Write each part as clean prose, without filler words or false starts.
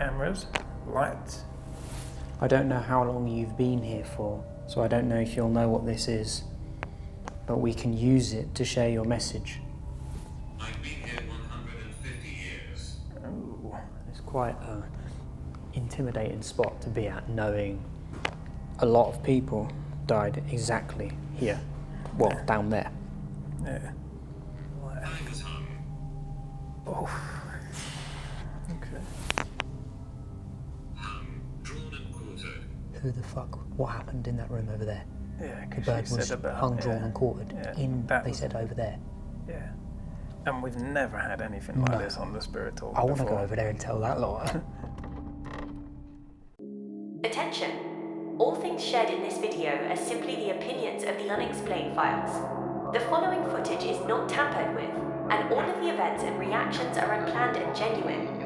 cameras, lights. I don't know how long you've been here for, so I don't know if you'll know what this is, but we can use it to share your message. I've been here 150 years. Ooh. It's quite an intimidating spot to be at, knowing a lot of people died exactly here. Well, down there. Yeah. Tiger's hung. Oh. Okay. Hung, drawn and quartered. Who the fuck? What happened in that room over there? Yeah, The 'cause bird she was said about, hung, drawn and quartered. Yeah, They was- said over there. Yeah. And we've never had anything like No. this on the Spirit Talk I want to before. go over there and tell that lot. Attention! All things shared in this video are simply the opinions of the Unexplained Files. The following footage is not tampered with, and all of the events and reactions are unplanned and genuine.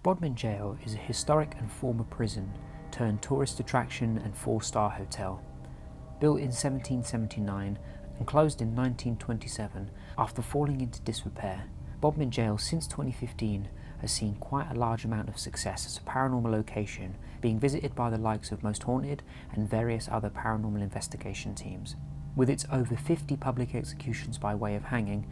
Bodmin Jail is a historic and former prison turned tourist attraction and four-star hotel. Built in 1779 and closed in 1927 after falling into disrepair, Bodmin Jail since 2015 has seen quite a large amount of success as a paranormal location, being visited by the likes of Most Haunted and various other paranormal investigation teams. With its over 50 public executions by way of hanging,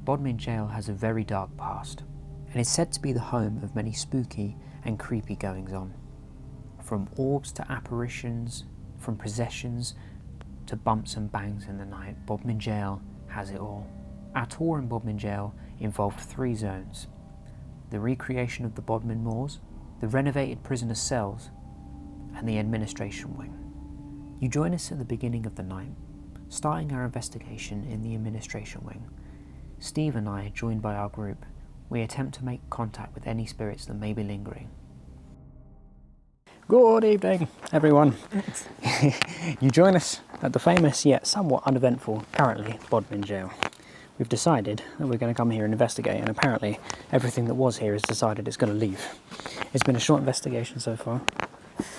Bodmin Jail has a very dark past, and is said to be the home of many spooky and creepy goings-on. From orbs to apparitions, from possessions to bumps and bangs in the night, Bodmin Jail has it all. Our tour in Bodmin Jail involved 3 zones: the recreation of the Bodmin moors, the renovated prisoner cells, and the administration wing. You join us at the beginning of the night, starting our investigation in the administration wing. Steve and I, joined by our group, we attempt to make contact with any spirits that may be lingering. Good evening, everyone. You join us at the famous yet somewhat uneventful, currently, Bodmin Jail. We've decided that we're going to come here and investigate, and apparently everything that was here has decided it's going to leave. It's been a short investigation so far.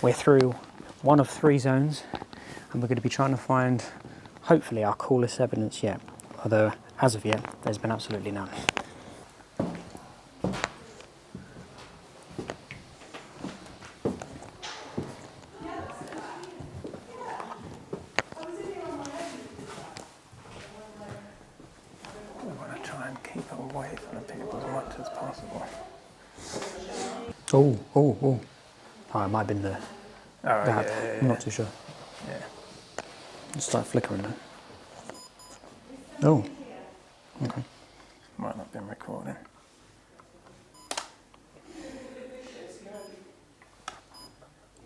We're through one of 3 zones, and we're going to be trying to find, hopefully, our coolest evidence yet. Although, as of yet, there's been absolutely none. Away from the people as much as possible. Oh, it might have been the Oh, that. yeah. I'm not too sure. Yeah. It's start flickering now. Oh, okay. Might not have been recording.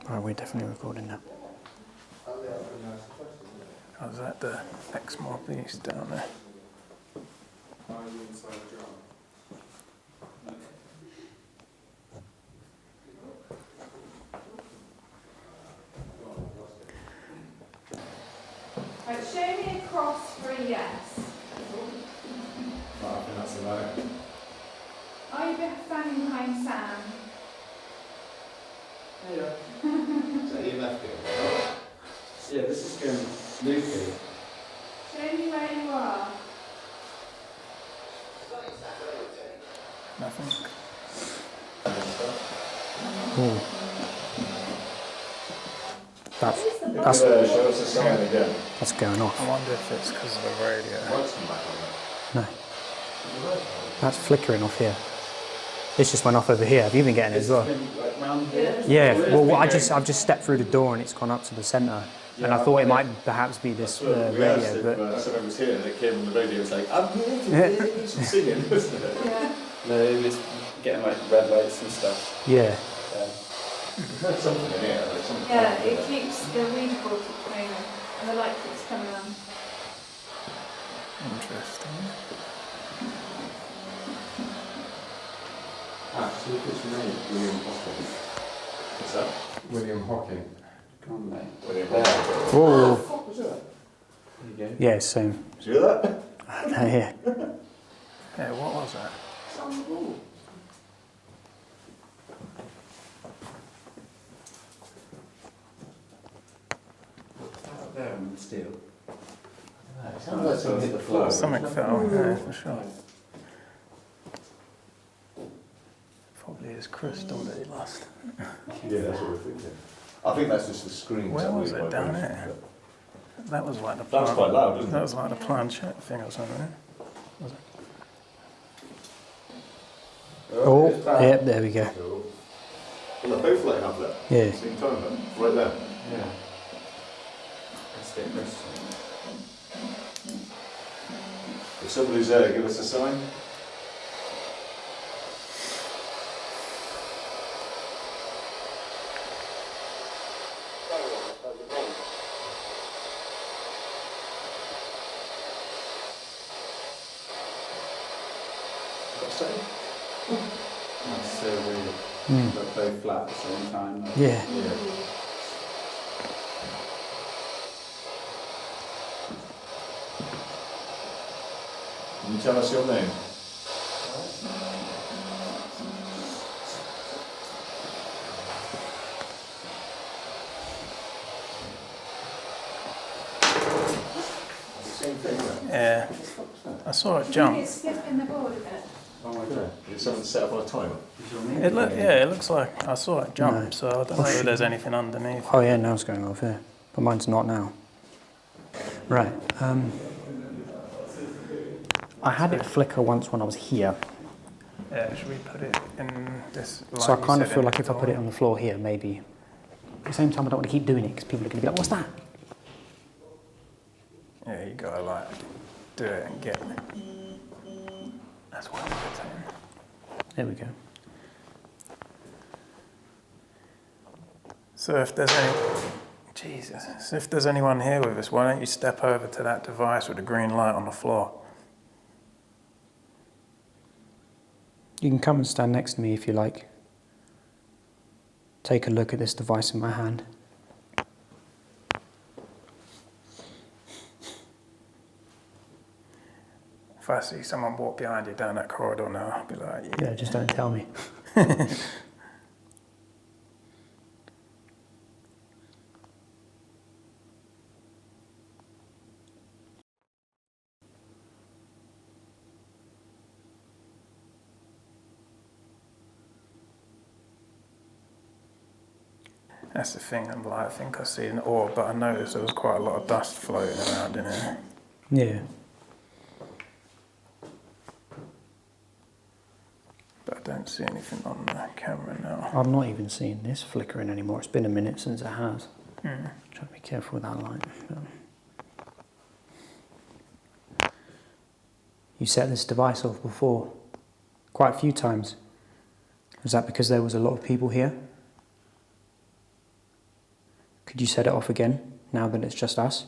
Right, we're definitely recording now. Oh, is that the ex-mob beast down there? Right, show me a cross for a yes. I think that's a no. Are you standing behind Sam? Yeah. So you left it? Yeah, this is going loopy. Show me where you are. Nothing. Oh. That's Show us the sign again. that's going off. I wonder if it's because of the radio. Lights come back on No, that's flickering off here. This just went off over here. Have you been getting it as well? Like round here. Yeah. Well, I've just stepped through the door and it's gone up to the centre. and I thought it might perhaps be this radio, but someone was here and it came on the radio. It was like, I'm here today, singing, wasn't it? Yeah. No, it was getting like red lights and stuff. yeah. There's something in here. Like something Yeah, it keeps, the weed ball keeps moving and the light keeps coming on. Interesting. So if it's made William Hocking. What's that? William Hocking. Can't they? William Whoa. What was that? There you go. Yeah, same. Did you hear that? Yeah. Yeah, what was that? It's on the wall. Out there on the steel. It sounded like something hit the floor. Something fell, yeah, for sure. Probably his crystal that he lost. Yeah, that's what we're thinking. I think that's just the screen. Where was it? Down there? That was like the That was quite loud, wasn't it? That was like the planchette thing or something. Oh, yeah, there we go. Well, they're both lighting up there. Yeah. Same time, then. Right there. Yeah. That's the question. If somebody's there, give us a sign. That's so weird. They're both flat at the same time. Like, Yeah. Can you tell us your name? Same thing, right? Yeah. I saw it jump. It's skipping the board a bit. Oh my god. Did someone set up on a timer? It looks like I saw it jump, No. so I don't know if there's anything underneath. Oh yeah, now it's going off here, but mine's not now. Right. I had it flicker once when I was here, Yeah, should we put it in this? so I you kind of said, feel in like the if I put it on the floor here, maybe. At the same time, I don't want to keep doing it because people are going to be like, "What's that?" Yeah, you gotta like do it and get it. That's what I'm saying. There we go. So if there's so if there's anyone here with us, why don't you step over to that device with the green light on the floor? You can come and stand next to me if you like. Take a look at this device in my hand. If I see someone walk behind you down that corridor now, I'll be like, Yeah, just don't tell me. That's the thing, I'm like, I think I see an orb, but I noticed there was quite a lot of dust floating around in here. Yeah. But I don't see anything on the camera now. I'm not even seeing this flickering anymore. It's been a minute since it has. Mm. Try to be careful with that light. You set this device off before, quite a few times. Was that because there was a lot of people here? Could you set it off again, now that it's just us?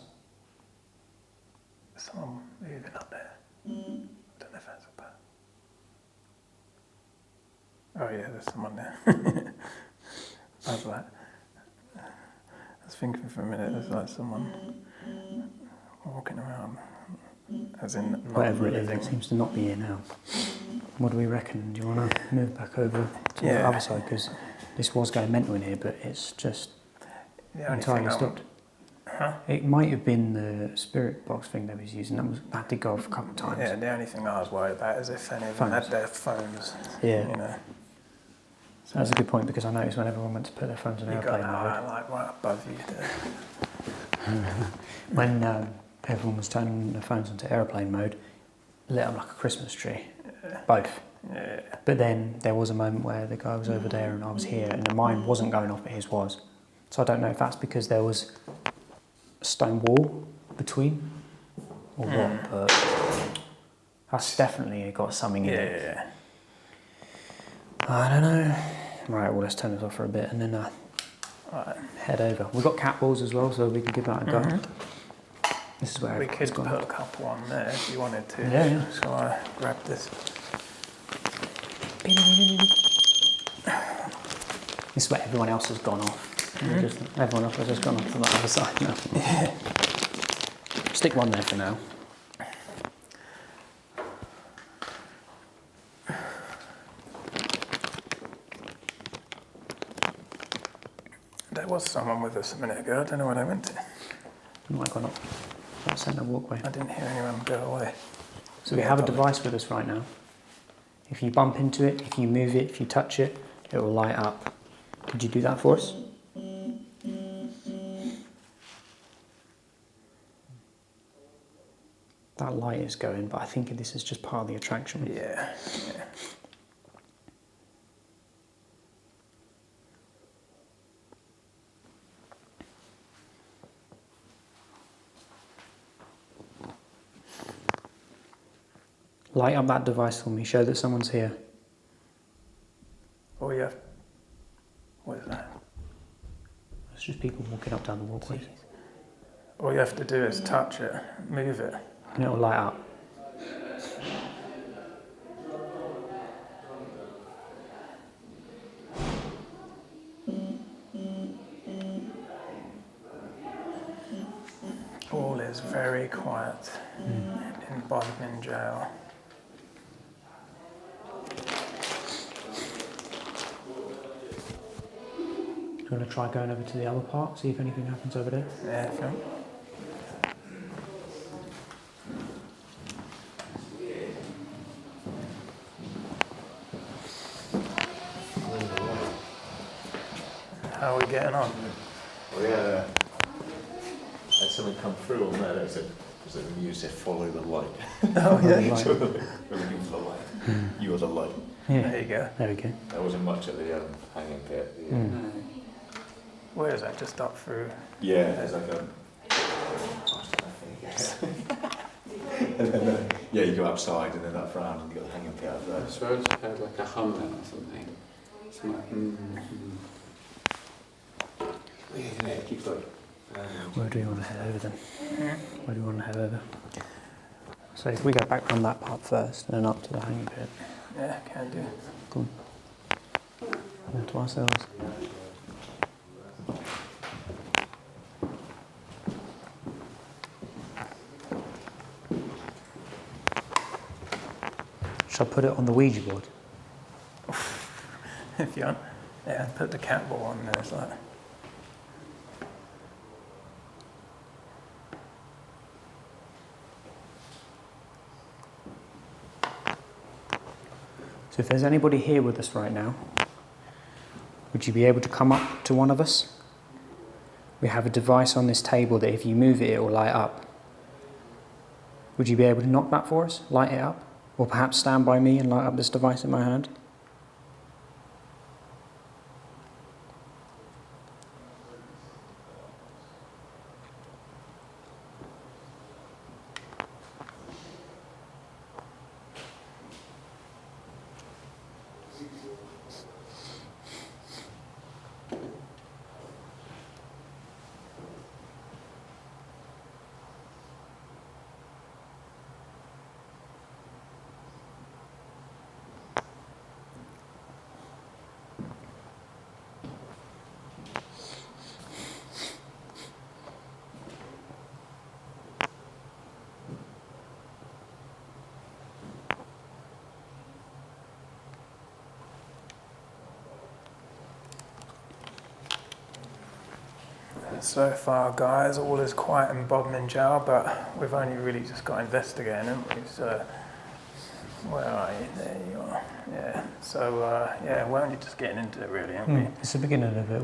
There's someone moving up there. I don't know if that's a bat. Oh yeah, there's someone there. I was like, I was thinking for a minute, there's like someone walking around, as in not Whatever it is, moving. it seems to not be here now. What do we reckon? Do you want to move back over to the Yeah. other side? Because this was going mental in here, but it's just The only entirely thing stopped. It might have been the spirit box thing they was using. That did go off a couple of times. Yeah, the only thing I was worried about is if any of them had Phones. their phones. Yeah. You know, So that's a good point, because I noticed when everyone went to put their phones on you got airplane that mode, eye, like right above you there. when everyone was turning their phones onto airplane mode, lit up like a Christmas tree. Both. Yeah. But then there was a moment where the guy was over there and I was here, and mine wasn't going off, but his was. So I don't know if that's because there was stone wall between, or what, but that's definitely got something in it. Yeah. I don't know. Right, well, let's turn this off for a bit and then head over. We've got cat balls as well, so we can give that a go. This is where We could it's put gone. a couple on there if you wanted to. Yeah. So I grab this. This is where everyone else has gone off. Everyone else has just gone off to the other side now. Stick one there for now. There was someone with us a minute ago. I don't know where they went to. You might have gone up that centre walkway. I didn't hear anyone go away. So we have a device with us right now. If you bump into it, if you move it, if you touch it, it will light up. Could you do that for us? That light is going, but I think this is just part of the attraction. Yeah. Light up that device for me. Show that someone's here. Oh, yeah. What is that? It's just people walking up down the walkway. All you have to do is touch it, move it. And it'll light up. All is very quiet in Bodmin Jail. Do you want to try going over to the other part, see if anything happens over there? Yeah, Phil. How are we getting on? We had something come through on there. There's a music, follow the light. Oh, yeah. So we're looking for the light. You are the light. Yeah. There you go. There we go. There wasn't much at the hanging pit. Where is that? Just up through? Yeah, there's like a... and then, yeah, you go outside and then up round and you got the hanging pit up there. I swear I just heard like a hum then or something. It's like, Yeah, it keeps like... Where do we want to head over then? Where do we want to head over? So if we go back from that part first and then up to the hanging pit. Yeah, can do. Cool. And to ourselves. Shall I put it on the Ouija board? If you want. Yeah, put the cat ball on there. It's like... So if there's anybody here with us right now, would you be able to come up to one of us? We have a device on this table that if you move it, it will light up. Would you be able to knock that for us? Light it up? Or perhaps stand by me and light up this device in my hand? So far, guys, all is quiet in Bodmin Jail, but we've only really just got investigating, haven't we? So, where are you? There you are. Yeah. So, yeah, we're only just getting into it, really, aren't we? It's the beginning of it.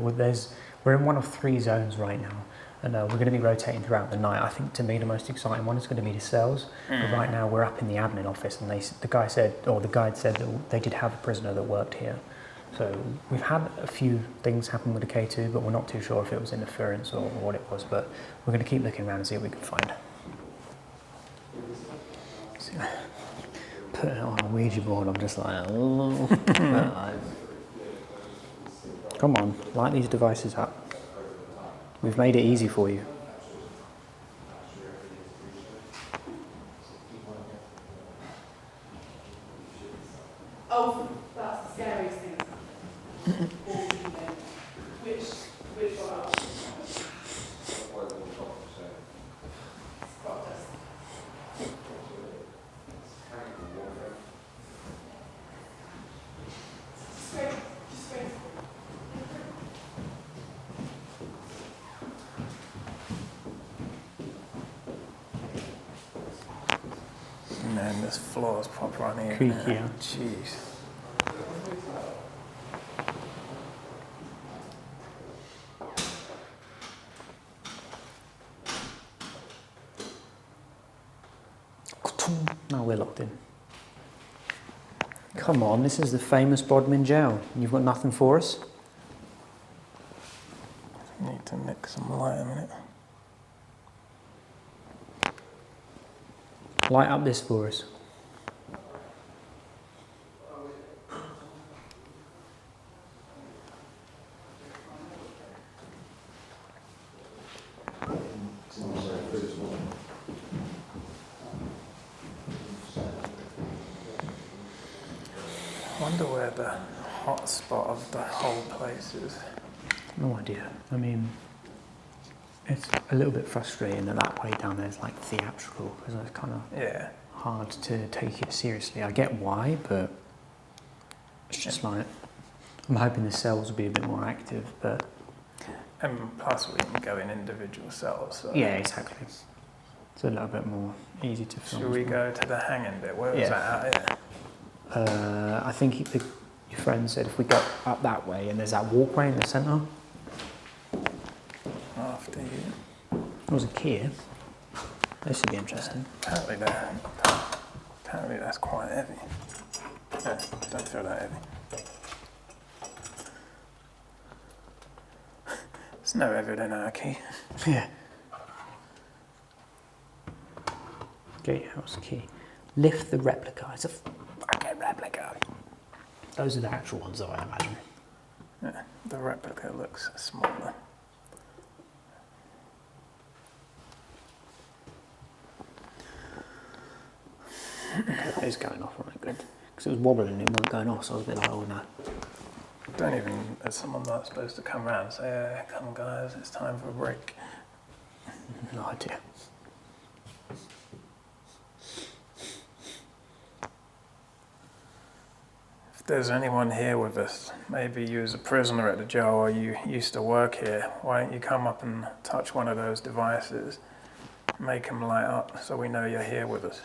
We're in one of 3 zones right now, and we're going to be rotating throughout the night. I think to me the most exciting one is going to be the cells. But right now we're up in the admin office, and the guide said that they did have a prisoner that worked here. So we've had a few things happen with the K2, but we're not too sure if it was interference or what it was, but we're going to keep looking around and see what we can find. So, put it on a Ouija board, I'm just like, oh. Come on, light these devices up. We've made it easy for you. Oh, that's the scariest thing. Which one? Man, this floor's proper uneven. Creaky, yeah. Jeez. Now we're locked in. Come on, this is the famous Bodmin Jail. You've got nothing for us? Need to nick some light a minute. Light up this for us. I wonder where the hot spot of the whole place is. No idea. I mean, it's a little bit frustrating that way down there is like theatrical, because it's kind of Yeah. hard to take it seriously. I get why, but it's just like, I'm hoping the cells will be a bit more active, but... And plus we can go in individual cells. So. Yeah, exactly. It's a little bit more easy to film. Should we go to the hanging bit? Where was that out here? I think your friend said if we go up that way and there's that walkway in the centre. After you. There was a key here. This would be interesting. Apparently that's quite heavy. No, don't feel that heavy. It's no heavier than our key. Yeah. Gatehouse key. Lift the replica. It's a fucking replica. Those are the actual ones, though, I imagine. Yeah, the replica looks smaller. Okay, it's going off, right, good. Because it was wobbling, it wasn't going off, so I was a bit like, oh no. Don't even, as someone that's supposed to come round and say, yeah, come guys, it's time for a break. No idea. If there's anyone here with us, maybe you as a prisoner at the jail or you used to work here, why don't you come up and touch one of those devices, make them light up so we know you're here with us.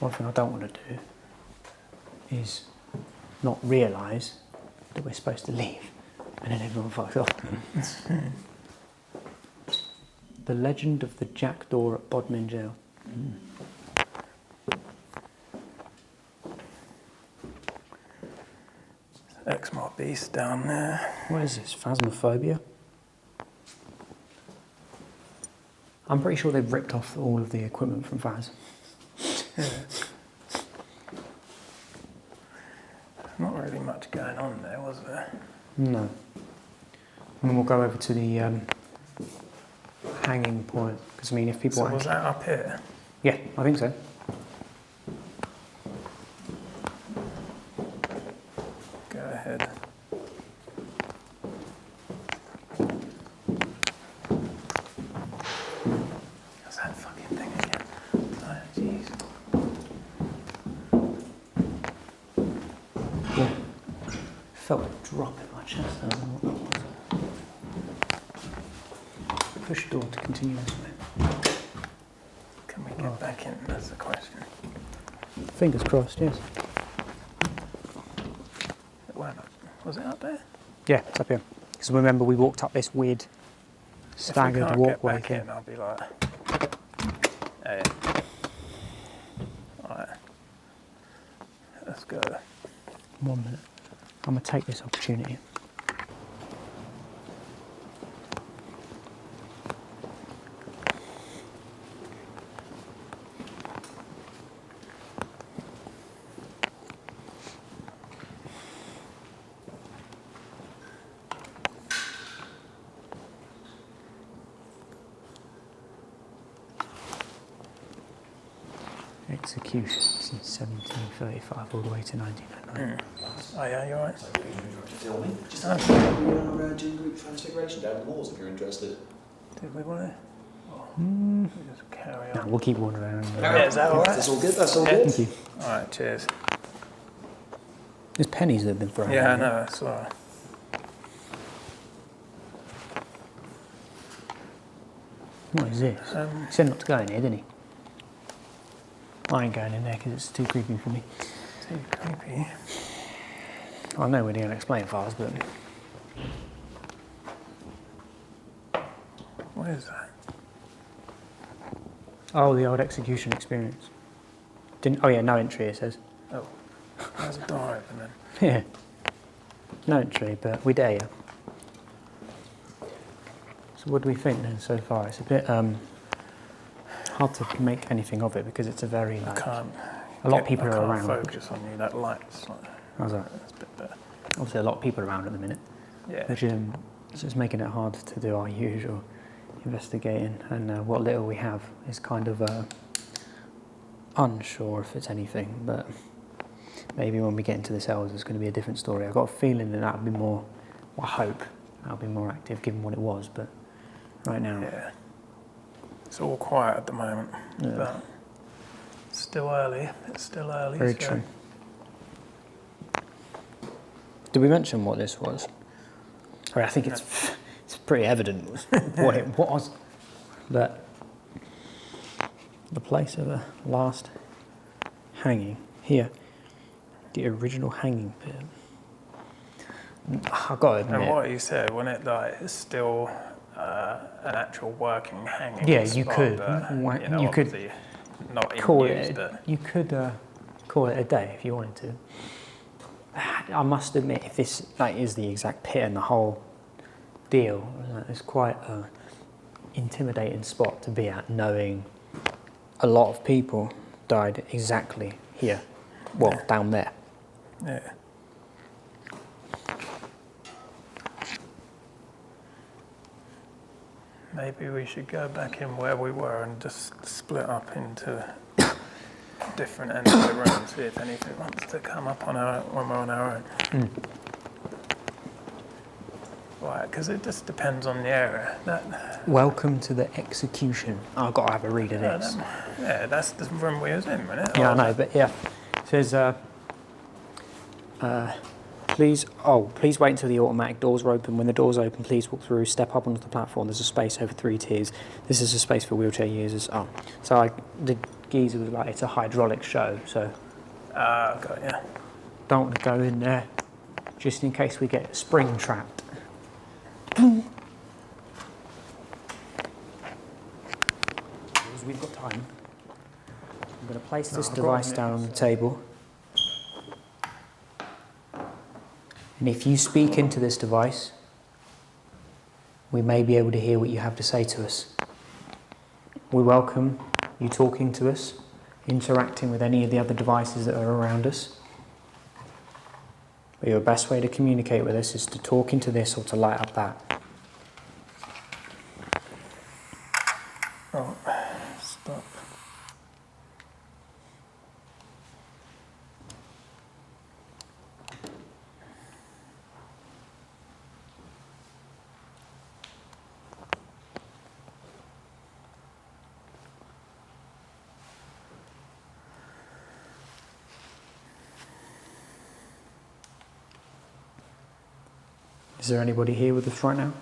One thing I don't want to do is not realise that we're supposed to leave and then everyone fucks off. The legend of the jackdaw at Bodmin Jail. Exmar Beast down there. What is this? Phasmophobia? I'm pretty sure they've ripped off all of the equipment from Phas. Not really much going on there, was there? No. And we'll go over to the hanging point. Because I mean, if people So want was that up here? yeah, I think so. Go ahead. What's that fucking thing again? Oh, jeez. Yeah. Felt a drop in my chest. I don't know what that was. Push door to continue this way. Can we get back in? That's the question. Fingers crossed, yes. Was it up there? Yeah, it's up here. Because remember, we walked up this weird staggered if we can't walkway get back thing. in, I'll be like, hey. Alright. Let's go. 1 minute. I'm going to take this opportunity. Executions in 1735 all the way to 1909. Oh yeah, you alright? Tell me. Just Oh. we're doing group transfiguration down the moors if you're interested. Did we want to? Just carry No, on. we'll keep wandering around. Yeah, is that alright? That's all good. That's all Yeah. good. Thank you. Alright, cheers. There's pennies that have been thrown. Yeah, I around. know, that's alright. What is this? He said not to go in here, didn't he? I ain't going in there because it's too creepy for me. Too creepy. I know we're doing explain files, but What is that? oh, the old execution experience. Didn't? Oh yeah, no entry. It says. Oh, there's a door open then. Yeah. No entry, but we dare you. So what do we think then so far? It's a bit hard to make anything of it because it's a very like Can't. a lot of people I are can't around. focus on you. That light's like, How's that? that's a bit better. Obviously, a lot of people around at the minute, Yeah. which so it's making it hard to do our usual investigating. And what little we have is kind of unsure if it's anything, but maybe when we get into the cells, it's going to be a different story. I've got a feeling that that'll be more. Well, I hope that'll be more active, given what it was. But right now, Yeah. It's all quiet at the moment. Yeah. But it's still early. It's still early. very so true. Did we mention what this was? I mean, I think it's pretty evident what it was, but the place of the last hanging here, the original hanging pit. I've got to admit, And what you said, when it like it's still an actual working hanging. Yeah, spot, you could. but, You could obviously not in call use, it. but You could call it a day if you wanted to. I must admit, if this is the exact pit and the whole deal, it's quite an intimidating spot to be at, knowing a lot of people died exactly here, well, down there. yeah. Maybe we should go back in where we were and just split up into different ends of the room, see if anything wants to come up on when we're on our own. Right, because it just depends on the area. Welcome to the execution. I've got to have a read of this. Yeah, that's the room we was in, isn't it? Yeah, I know, but yeah. It says, please wait until the automatic doors are open. When the doors open, please walk through, step up onto the platform. There's a space over 3 tiers. This is a space for wheelchair users. Oh, so the geezer was like, it's a hydraulic show, so Got ya. don't want to go in there just in case we get spring trapped. Because we've got time. I'm going to place this device down on the table. And if you speak into this device, we may be able to hear what you have to say to us. We welcome you talking to us, interacting with any of the other devices that are around us. But your best way to communicate with us is to talk into this or to light up that. Oh, stop. Is there anybody here with us right now?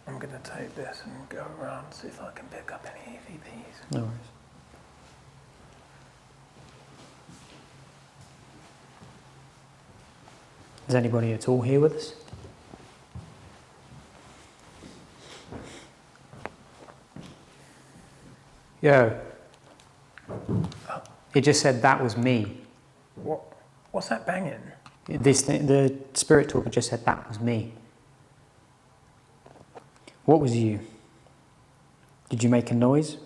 I'm going to take this and go around, see if I can pick up any EVPs. No worries. Is anybody at all here with us? Yo. It just said that was me. What's that banging? The spirit talker just said that was me. What was you? Did you make a noise?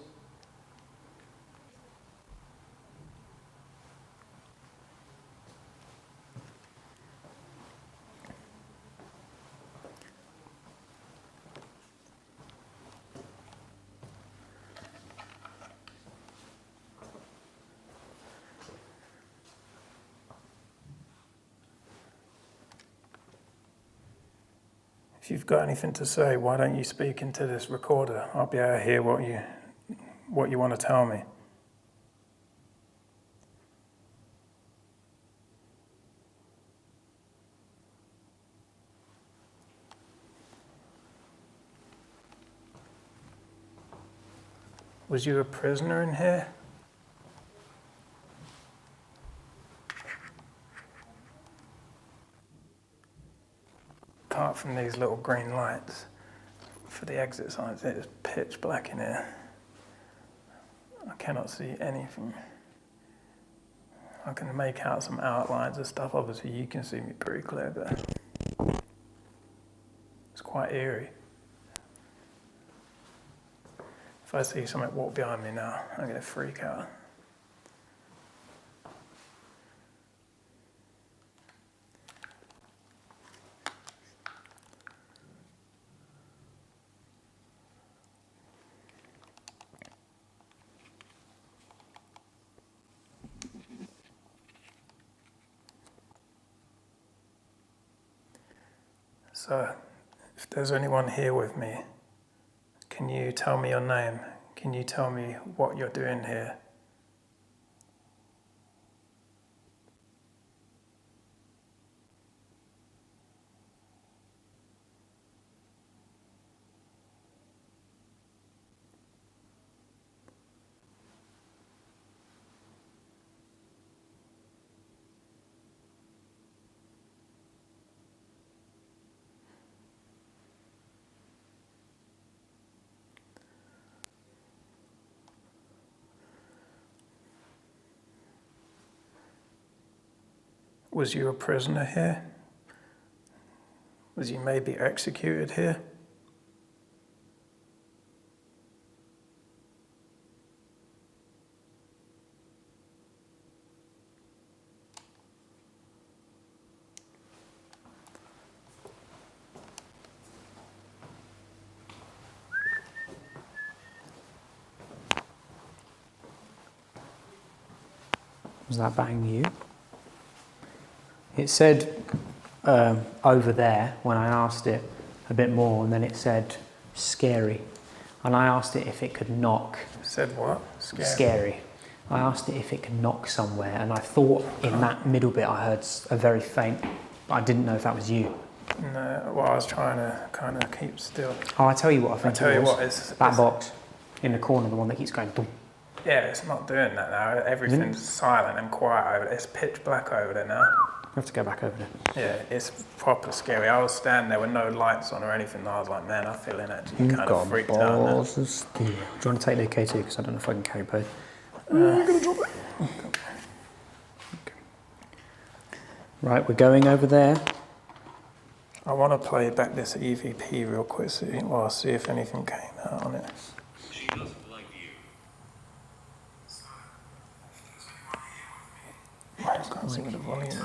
If you've got anything to say, why don't you speak into this recorder? I'll be able to hear what you want to tell me. Was you a prisoner in here? Apart from these little green lights for the exit signs, it is pitch black in here. I cannot see anything. I can make out some outlines of stuff. Obviously, you can see me pretty clear, but it's quite eerie. If I see something walk behind me now, I'm going to freak out. So, if there's anyone here with me, can you tell me your name? Can you tell me what you're doing here? Was you a prisoner here? Was you maybe executed here? Was that bang you? It said over there when I asked it a bit more, and then it said scary. And I asked it if it could knock. Said what? Scary. I asked it if it could knock somewhere, and I thought in that middle bit I heard a very faint, but I didn't know if that was you. No, well, I was trying to kind of keep still. Oh, I tell you what I think. I tell you what, it's that box in the corner, the one that keeps going. Boom. Yeah, it's not doing that now. Everything's silent and quiet over there. It's pitch black over there now. We have to go back over there. Yeah, it's proper scary. I was standing there with no lights on or anything, and I was like, man, I feel in actually kind of freaked out now. Balls of steel. Do you want to take the AK2? Because I don't know if I can carry both. I'm going to drop it. Okay. Right, we're going over there. I want to play back this EVP real quick, well, I'll see if anything came out on it. She doesn't like you. I can't see what the volume is.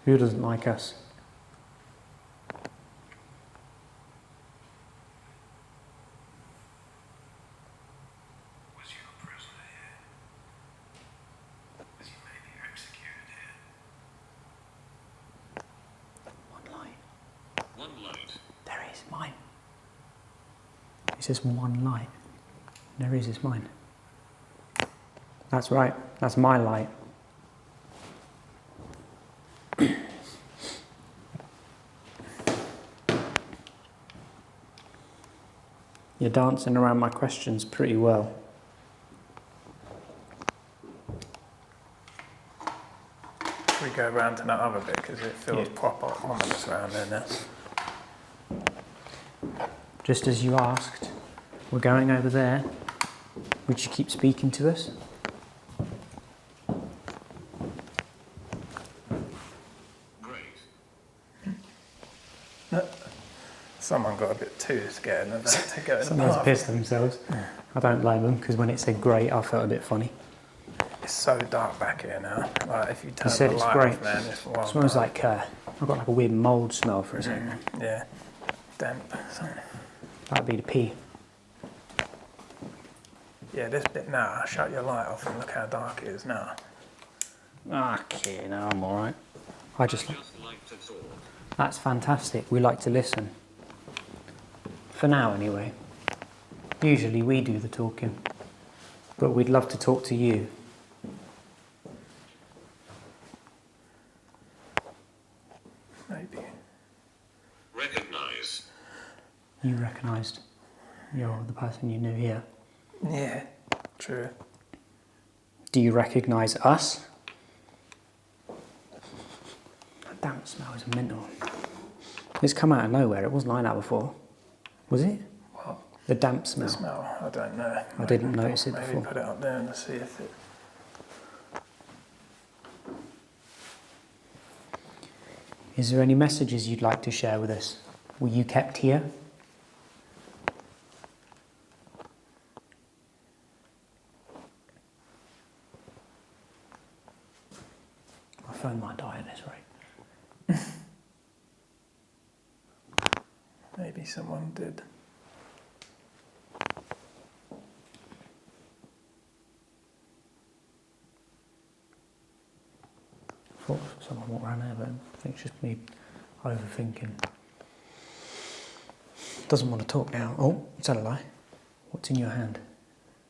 Who doesn't like us? Was you a prisoner here? Was you maybe executed here? One light. One light. There is mine. It says one light. There is, it's mine. That's right, that's my light. You're dancing around my questions pretty well. We go round to that other bit because it feels Yeah. proper ominous around there now. Just as you asked, we're going over there. Would you keep speaking to us? Great. Someone got a bit too scared of that to go in the Someone's bath. pissed themselves. I don't blame them, because when it said great, I felt a bit funny. It's so dark back here now. Like if you turn said the it's light great. off, man, it's wild. It smells dark. like, I've got like a weird mould smell for a second. Yeah, damp. Something. That'd be the pee. Yeah, this bit now. Shut your light off and look how dark it is now. Okay, no, I'm alright. I just, Just like to talk. that's fantastic. We like to listen. For now, anyway. Usually we do the talking. But we'd love to talk to you. Maybe. Recognize. You recognised you're the person you knew here. Yeah, true. Do you recognise us? That damp smell is mental. It's come out of nowhere. It wasn't like that before. Was it? What? The damp smell. The smell, I don't know. I didn't notice it Maybe before. put it up there and see if it... Is there any messages you'd like to share with us? Were you kept here? My phone might die at this rate. Maybe someone did. I thought someone walked around there, but I think it's just me overthinking. Doesn't want to talk now. Oh, is that a lie? What's in your hand?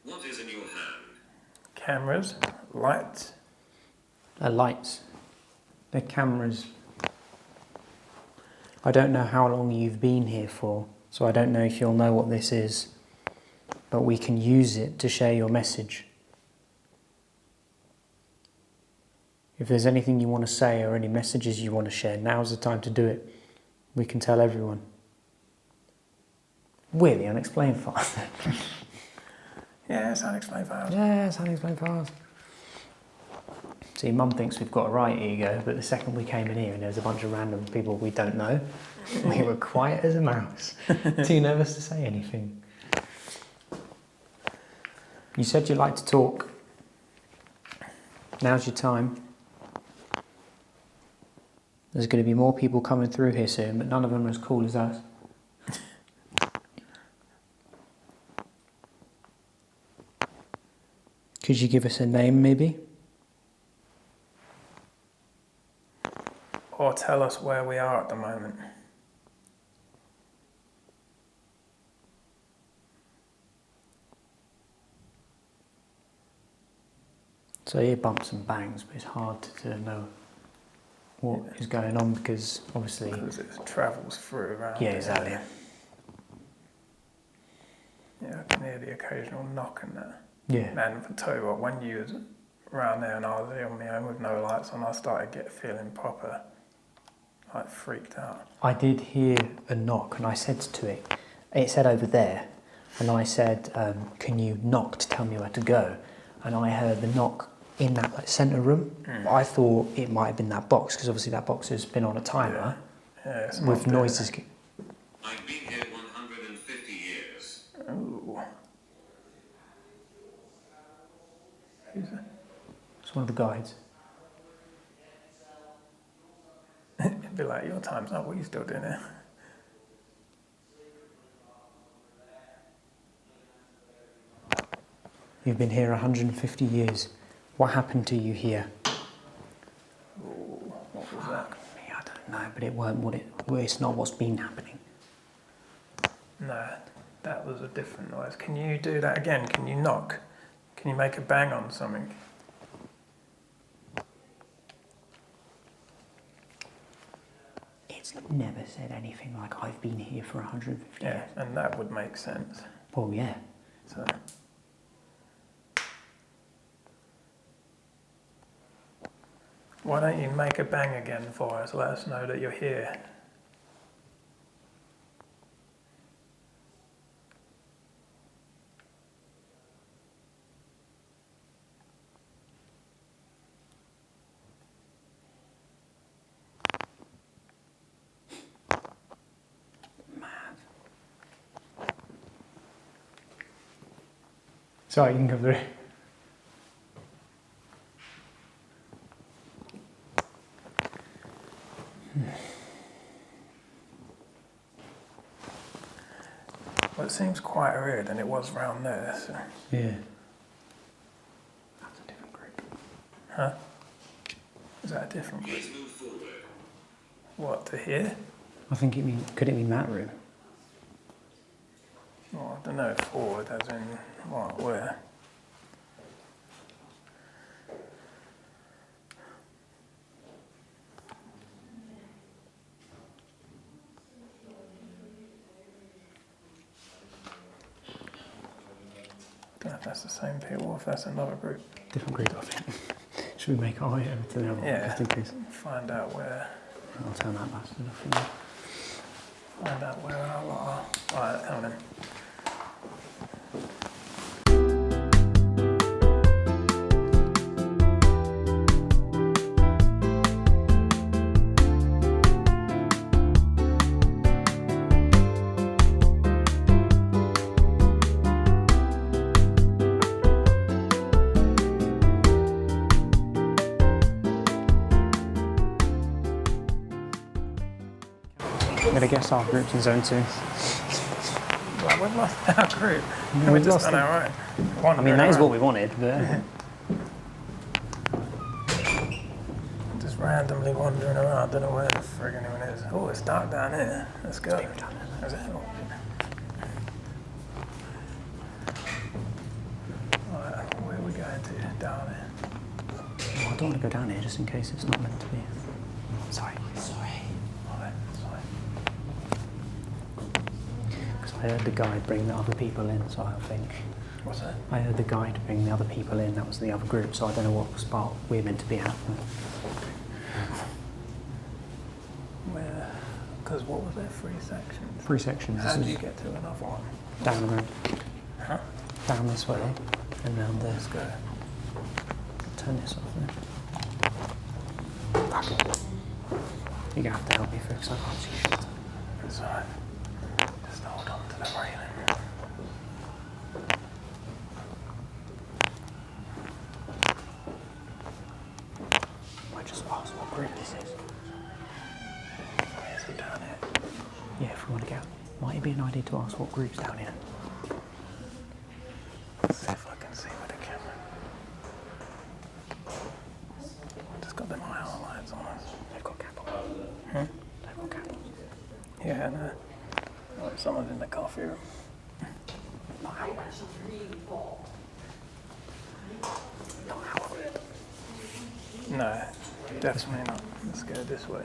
What is in your hand? Cameras, lights. Lights. They're cameras. I don't know how long you've been here for, so I don't know if you'll know what this is, but we can use it to share your message. If there's anything you want to say or any messages you want to share, now's the time to do it. We can tell everyone. We're the Unexplained Files. Yeah, it's unexplained files. Yeah, it's Unexplained Files. See, Mum thinks we've got a right ego, but the second we came in here and there was a bunch of random people we don't know, we were quiet as a mouse. Too nervous to say anything. You said you'd like to talk. Now's your time. There's going to be more people coming through here soon, but none of them are as cool as us. Could you give us a name, maybe? Or tell us where we are at the moment. So I hear bumps and bangs, but it's hard to know what is going on because obviously... Because it travels through around. Yeah, the exactly. area. Yeah, I can hear the occasional knock and that. Yeah. Man, I tell you what, when you was around there and I was here on my own with no lights on, I started feeling proper, like freaked out. I did hear a knock and I said to it, it said over there, and I said, can you knock to tell me where to go? And I heard the knock in that like centre room. I thought it might have been that box, because obviously that box has been on a timer Yeah, it's with not noises. I've been here 150 years. there. Ooh. Who's that? It's one of the guides. be like, your time's up, what are you still doing here? You've been here 150 years. What happened to you here? Ooh, what was that? I don't know, but it weren't what it's not what's been happening. No, that was a different noise. Can you do that again? Can you knock? Can you make a bang on something? It's never said anything like I've been here for 150 years. Yeah, and that would make sense. Well, yeah. So, why don't you make a bang again for us? Let us know that you're here. Sorry, you can come through. Well, it seems quieter than it was round there. So. Yeah. That's a different group. Huh? Is that a different group? Please move forward. What, to here? I think could it mean that room? Well, I don't know, forward as in what, where? Don't know if that's the same people or if that's another group. Different group, I think. Should we make our way over to the other one? Yeah, Just in case. find out where. I'll turn that bastard off. For you. Find out where our lot are. Right, come on in. I'm gonna guess our group's in zone 2. Well, we've lost our group. We've We've just lost done them. our own. I mean, that is what we wanted, but Just randomly wandering around, don't know where the frig anyone is. Oh, it's dark down here. Let's go. Is it? Oh. Right, where are we going to? Down here. well, I don't want to go down here just in case it's not meant to be. Sorry. Right, sorry. Because I heard the guide bring the other people in, so I think. What's that? I heard the guide bring the other people in, that was the other group, so I don't know what spot we're meant to be at. Where? Because what was there? 3 sections. 3 sections. How This do you is get to another one? down the road, Huh? down this way, and round there. Let's go. Turn this off then. Fuck it. You're gonna have to help me fix that. I can't see shit. It's alright. Just hold on to the railing. I just asked what group this is. Is it down here? Yeah, if we want to get out. Might it be an idea to ask what group's down here? Let's see if I can see with the camera. Just got them IR lights on us. They've got cap on. Hmm? They've got cap on. Yeah, no. Oh, someone's in the coffee room. Not Howard. Not Howard. No, definitely not. Let's go this way.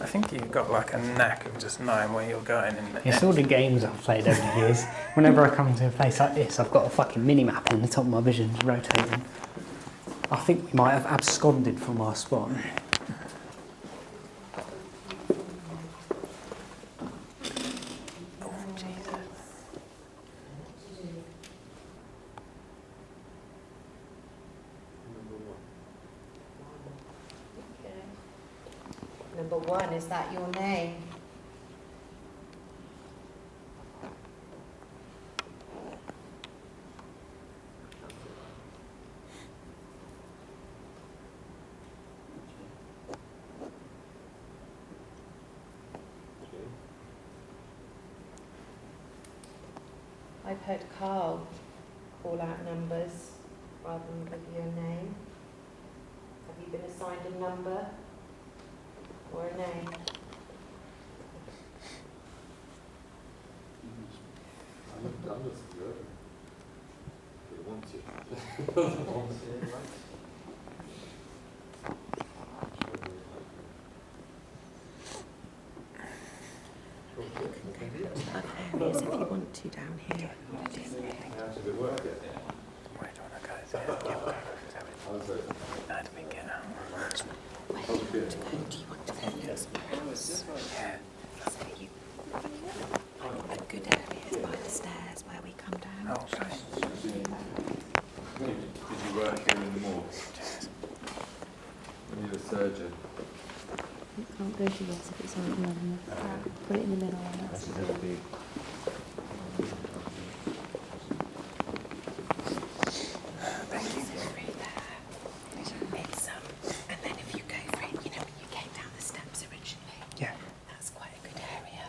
I think you've got like a knack of just knowing where you're going in there. It's all the games I've played over the years. Whenever I come to a place like this, I've got a fucking mini-map in the top of my vision rotating. I think we might have absconded from our spot. Oh, Jesus. Number 1, is that your name? I've heard Carl call out numbers rather than give you a name. Have you been assigned a number or a name? I haven't done this good. It wants you. It doesn't want you, right? Areas if you want to down here. How should it work it? Where do you want to go? How's it? How do we get out? Where do you want to go? Do you want to go next house? Yeah. So you a good area is by the stairs where we come down. Oh, okay. Did you work here in the morgue? When you're a surgeon? You can't go to this if it's on the other. Put it in the middle and that's it. It's and then if you go for it, you know when you came down the steps originally, Yeah. that's quite a good area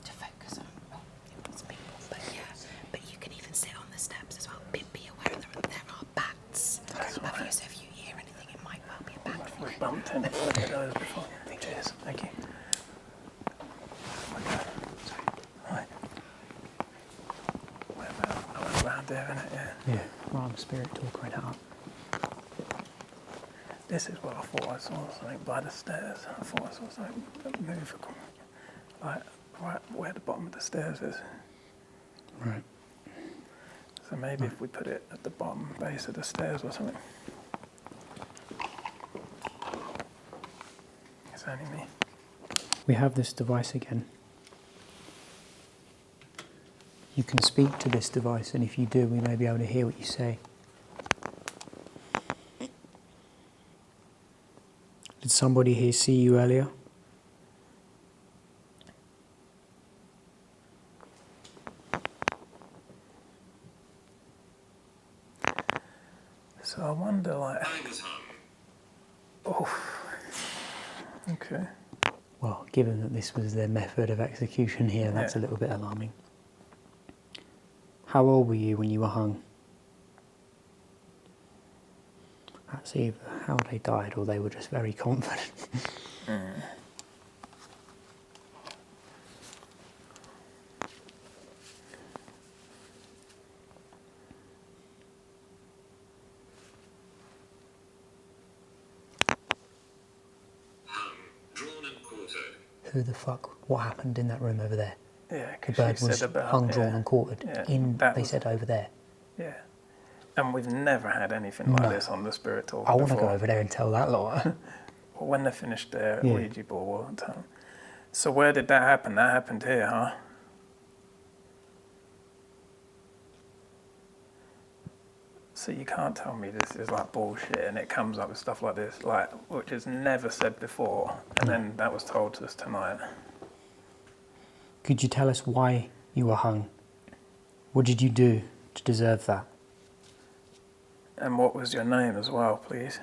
to focus on. Well, it was people, but yeah, but you can even sit on the steps as well. Be aware there are bats above you, so if you hear anything, it might well be a bat. We bumped in it. Look at those before. Cheers. Thank you. Right. Where about? Oh, around there, isn't it? Yeah. Yeah, well, the spirit talk right up. This is what I thought I saw something by the stairs. I thought I saw something move, like right where the bottom of the stairs is. Right. So maybe if we put it at the bottom base of the stairs or something. It's only me. We have this device again. You can speak to this device, and if you do, we may be able to hear what you say. Did somebody here see you earlier? So I wonder, like, I was hung. oh, okay. Well, given that this was their method of execution here, that's a little bit alarming. How old were you when you were hung? That's either how they died or they were just very confident. Hung, drawn and quartered. Who the fuck? What happened in that room over there? Yeah, The because bird she was said about hung, drawn and quartered. Yeah, that They was- said over there. Yeah. And we've never had anything like No. this on the Spirit Talk I want to before. go over there and tell that lot. Well, when they finished their Yeah. Ouija board, we'll tell them. So where did that happen? That happened here, huh? So you can't tell me this is like bullshit and it comes up with stuff like this, like which is never said before, and then that was told to us tonight. Could you tell us why you were hung? What did you do to deserve that? And what was your name as well, please?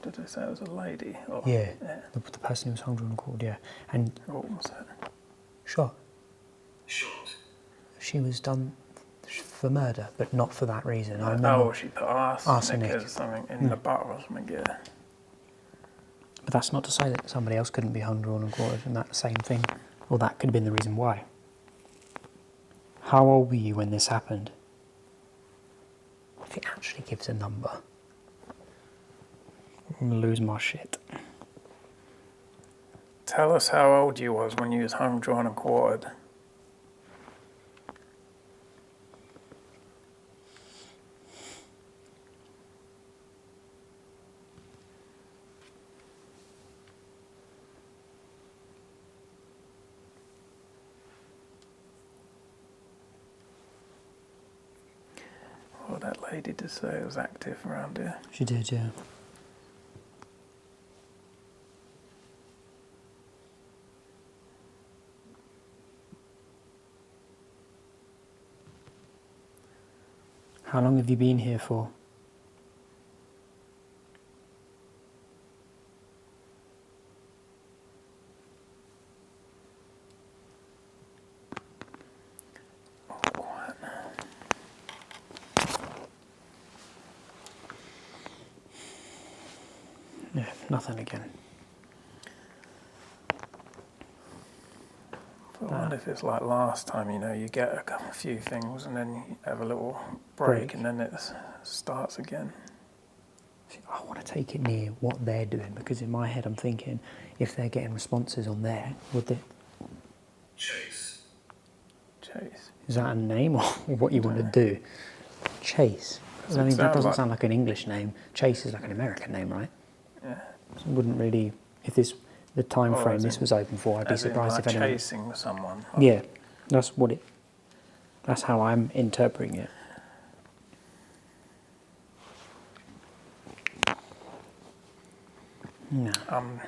Did they say it was a lady? Or, Yeah, the person who was hung, drawn and quartered, yeah. And What was that? shot. Shot. She was done for murder, but not for that reason. I remember. Oh, she put arsenic or something in the butter or something, yeah. But that's not to say that somebody else couldn't be hung, drawn and quartered, and that same thing. Or that could have been the reason why. How old were you when this happened? If it actually gives a number, I'm gonna lose my shit. Tell us how old you was when you was hung, drawn and quartered. Well, that lady did say it was active around here. She did, yeah. How long have you been here for? Nothing again. I wonder if it's like last time, you know, you get a few things and then you have a little break and then it starts again. See, I want to take it near what they're doing, because in my head I'm thinking, if they're getting responses on there, would they... Chase. Chase. Is that a name or what you want to do? Chase. I mean, that doesn't sound like an English name. Chase is like an American name, right? Yeah. So it wouldn't really... If this... the time frame this was open for, I'd be surprised if anyone... chasing someone. Yeah, that's what it... That's how I'm interpreting it. No. I'm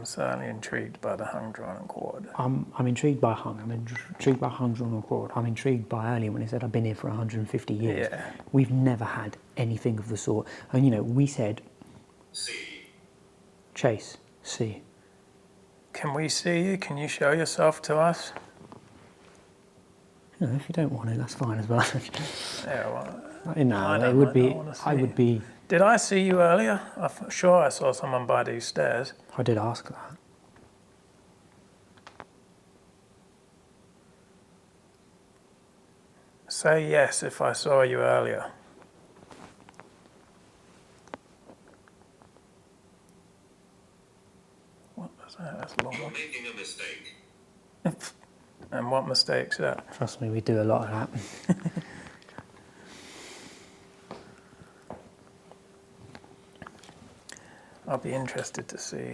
certainly intrigued by the hung, drawn and quartered. I'm intrigued by hung. I'm intrigued by hung, drawn and quartered. I'm intrigued by earlier when he said I've been here for 150 years. Yeah. We've never had anything of the sort. And you know, we said... See. Chase. See. Can we see you? Can you show yourself to us? You know, if you don't want it, that's fine as well. Yeah, well... No, it would be... I would be... Did I see you earlier? I'm sure I saw someone by these stairs. I did ask that. Say yes if I saw you earlier. What was that? That's a long You're one. making a mistake. And what mistake's that? Trust me, we do a lot of that. I'll be interested to see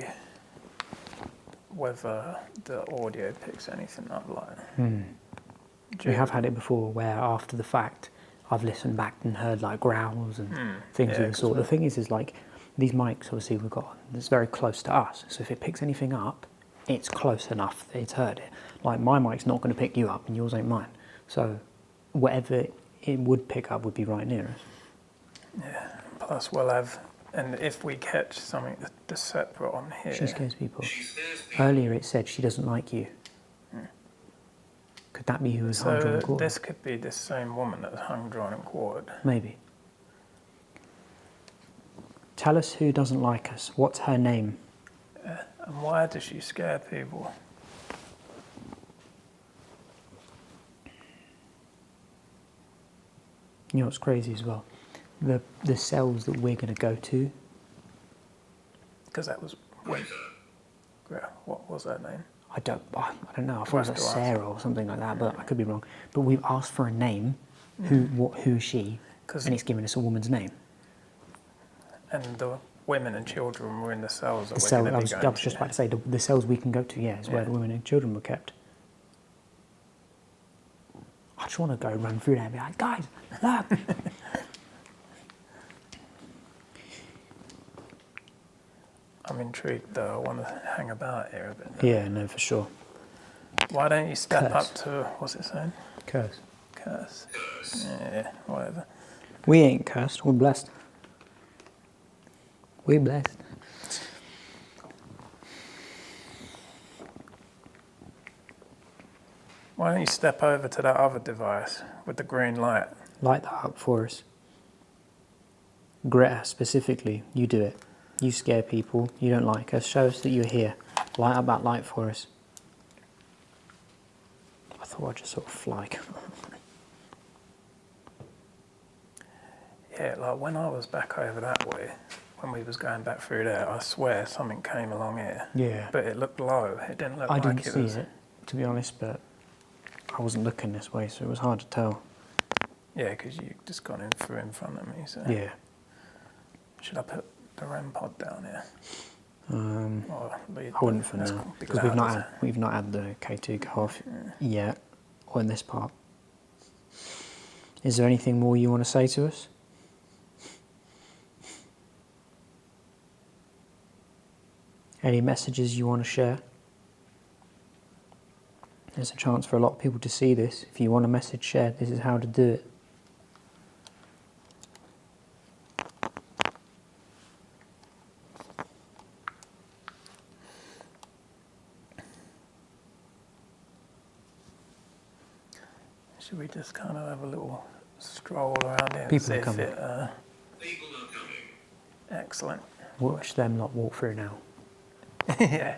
whether the audio picks anything up like. We have had it before where after the fact I've listened back and heard like growls and things of the sort. The thing is like these mics obviously we've got, it's very close to us, so if it picks anything up, it's close enough that it's heard it. Like my mic's not going to pick you up and yours ain't mine, so whatever it would pick up would be right near us. Yeah, plus we'll have, and if we catch something that's separate on here. She scares people. She scares people. Earlier it said she doesn't like you. Could that be who was hung, drawn and So quartered? this could be this same woman that was hung, drawn and quartered. Maybe. Tell us who doesn't like us. What's her name? And why does she scare people? You know what's crazy as well? The cells that we're going to go to. Because that was... What was that name? I don't know. I thought it was like Sarah or something like that, but I could be wrong. But we've asked for a name. Who's she? And it's given us a woman's name. And the women and children were in the cells that I we're going to be going was just about to say the cells we can go to. Yeah, is where the women and children were kept. I just want to go run through there and be like, guys, look. I'm intrigued though. I want to hang about here a bit. Yeah, no, for sure. Why don't you step Curse. up to, what's it saying? Curse. Curse. Yeah, whatever. We ain't cursed. We're blessed. We're blessed. Why don't you step over to that other device with the green light? Light that up for us. Greta, specifically, you do it. You scare people. You don't like us. Show us that you're here. Light up that light for us. I thought I'd just sort of fly. Yeah, like when I was back over that way, when we was going back through there, I swear something came along here. Yeah. But it looked low. It didn't look I like didn't it see was... it, to be honest, but I wasn't looking this way, so it was hard to tell. Yeah, because you just gone in through in front of me, so... Yeah. Should I put the REM pod down here? I wouldn't for now, because we've not had the K2 go off yet, or in this part. Is there anything more you want to say to us? Any messages you want to share? There's a chance for a lot of people to see this. If you want a message shared, this is how to do it. Should we just kind of have a little stroll around here and People see are if coming. it... People are coming. Excellent. watch them lot walk through now. Yeah.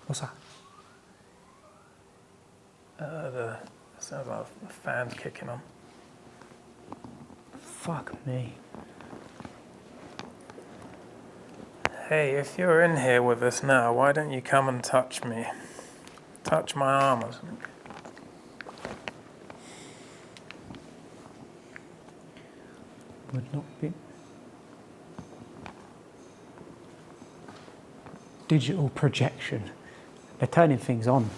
What's that? The sounds like a fan's kicking on. Fuck me. Hey, if you're in here with us now, why don't you come and touch me? Touch my arm or something. Would not be. Digital projection. They're turning things on.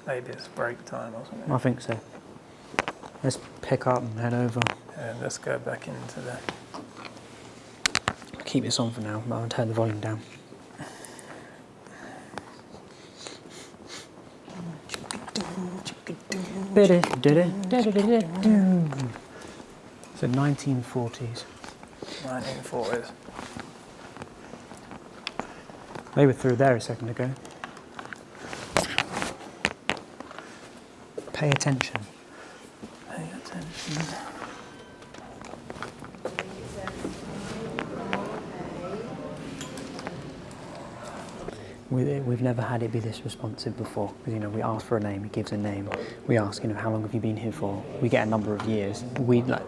Maybe it's break time or something. I think so. Let's pick up and head over. And let's go back into the... Keep this on for now, but I'll turn the volume down. So 1940s. 1940s. They were through there a second ago. Pay attention. Pay attention. We've never had it be this responsive before. Because, you know, we ask for a name, it gives a name. We ask, you know, how long have you been here for? We get a number of years.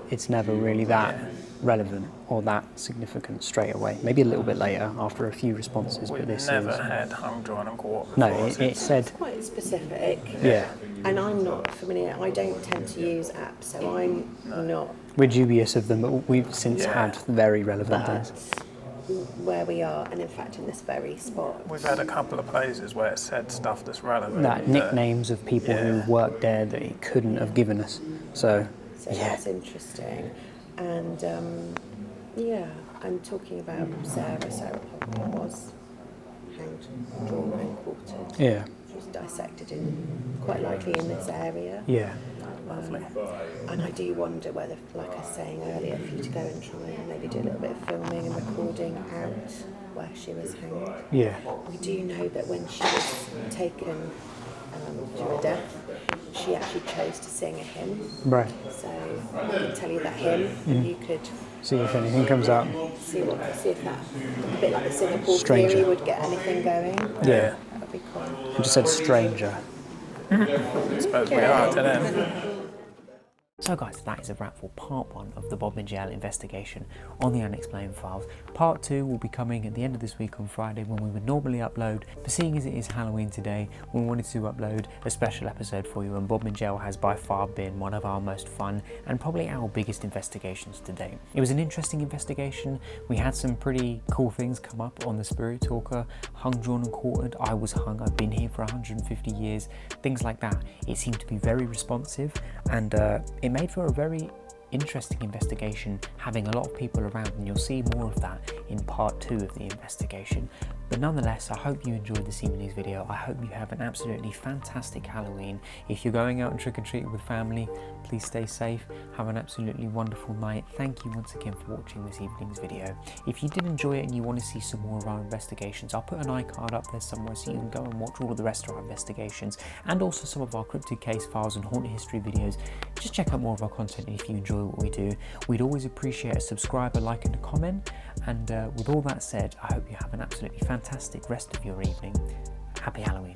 It's never really that relevant or that significant straight away. Maybe a little bit later after a few responses. We've but this never is... had hung, drawn and quartered No, before. it said... It's quite specific. Yeah. And I'm not familiar. I don't tend to use apps, so I'm not. We're dubious of them, but we've since had very relevant things. Where we are, and in fact in this very spot. We've had a couple of places where it said stuff that's relevant. That nicknames of people who worked there that it couldn't have given us. So That's interesting. And yeah, I'm talking about Sarah. Sarah Parker was hanged, drawn and quartered. Yeah. She was dissected quite likely in this area. Yeah. Lovely. And I do wonder whether, like I was saying earlier, for you to go and try and maybe do a little bit of filming and recording out where she was hanged. Yeah. We do know that when she was taken to her death, she actually chose to sing a hymn. Right. So I can tell you that hymn, you could see if anything comes up. See if that, a bit like the Singapore Stranger. theory, would get anything going. Yeah. That would be cool. You just said stranger. I suppose we are to them. So guys, that is a wrap for part 1 of the Bodmin Jail investigation on the Unexplained Files. Part 2 will be coming at the end of this week on Friday when we would normally upload, but seeing as it is Halloween today, we wanted to upload a special episode for you, and Bodmin Jail has by far been one of our most fun and probably our biggest investigations to date. It was an interesting investigation. We had some pretty cool things come up on the Spirit Talker, hung, drawn and quartered. I was hung, I've been here for 150 years, things like that. It seemed to be very responsive, and it made for a very interesting investigation, having a lot of people around, and you'll see more of that in part 2 of the investigation. But nonetheless, I hope you enjoyed this evening's video. I hope you have an absolutely fantastic Halloween. If you're going out and trick-or-treating with family, please stay safe, have an absolutely wonderful night. Thank you once again for watching this evening's video. If you did enjoy it and you want to see some more of our investigations, I'll put an iCard up there somewhere so you can go and watch all of the rest of our investigations, and also some of our cryptid case files and haunted history videos. Just check out more of our content if you enjoy what we do. We'd always appreciate a subscribe, a like and a comment. And with all that said, I hope you have an absolutely fantastic rest of your evening. Happy Halloween.